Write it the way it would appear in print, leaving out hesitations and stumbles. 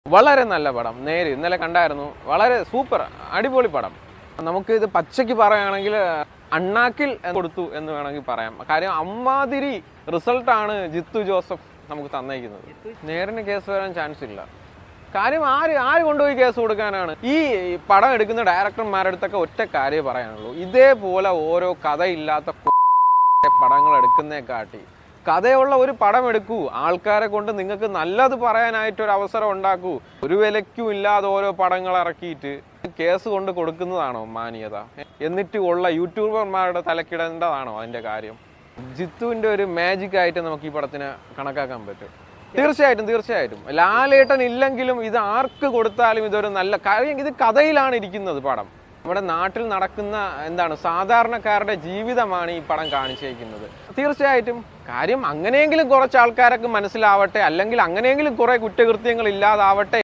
വളരെ നല്ല പടം. നേര് ഇന്നലെ കണ്ടായിരുന്നു. വളരെ സൂപ്പർ അടിപൊളി പടം. നമുക്ക് ഇത് പച്ചയ്ക്ക് പറയുകയാണെങ്കിൽ അണ്ണാക്കിൽ കൊടുത്തു എന്ന് വേണമെങ്കിൽ പറയാം. കാര്യം അമ്മാതിരി റിസൾട്ടാണ് ജിത്തു ജോസഫ് നമുക്ക് തന്നേക്കുന്നത്. നേരിന് കേസ് വരാൻ ചാൻസ് ഇല്ല. കാര്യം ആര് കൊണ്ടുപോയി കേസ് കൊടുക്കാനാണ്? ഈ പടം എടുക്കുന്ന ഡയറക്ടർമാരുടെ അടുത്തൊക്കെ ഒറ്റ കാര്യം പറയാനുള്ളൂ. ഇതേപോലെ ഓരോ കഥയില്ലാത്ത പടങ്ങൾ എടുക്കുന്നേക്കാട്ടി കഥയുള്ള ഒരു പടം എടുക്കൂ. ആൾക്കാരെ കൊണ്ട് നിങ്ങൾക്ക് നല്ലത് പറയാനായിട്ടൊരു അവസരം ഉണ്ടാക്കൂ. ഒരു വിലയ്ക്കും ഇല്ലാതെ ഓരോ പടങ്ങൾ ഇറക്കിയിട്ട് കേസ് കൊണ്ട് കൊടുക്കുന്നതാണോ മാന്യത? എന്നിട്ട് ഉള്ള യൂട്യൂബർമാരുടെ തലക്കിടേണ്ടതാണോ അതിൻ്റെ കാര്യം? ജിത്തുവിൻ്റെ ഒരു മാജിക് ആയിട്ട് നമുക്ക് ഈ പടത്തിനെ കണക്കാക്കാൻ പറ്റും. തീർച്ചയായിട്ടും ലാലേട്ടൻ ഇല്ലെങ്കിലും ഇത് ആർക്ക് കൊടുത്താലും ഇതൊരു നല്ല കാര്യം. ഇത് കഥയിലാണ് ഇരിക്കുന്നത് പടം. നമ്മുടെ നാട്ടിൽ നടക്കുന്ന സാധാരണക്കാരുടെ ജീവിതമാണ് ഈ പടം കാണിച്ചേക്കുന്നത്. തീർച്ചയായിട്ടും കാര്യം അങ്ങനെയെങ്കിലും കുറച്ച് ആൾക്കാരൊക്കെ മനസ്സിലാവട്ടെ, അല്ലെങ്കിൽ അങ്ങനെയെങ്കിലും കുറെ കുറ്റകൃത്യങ്ങൾ ഇല്ലാതാവട്ടെ.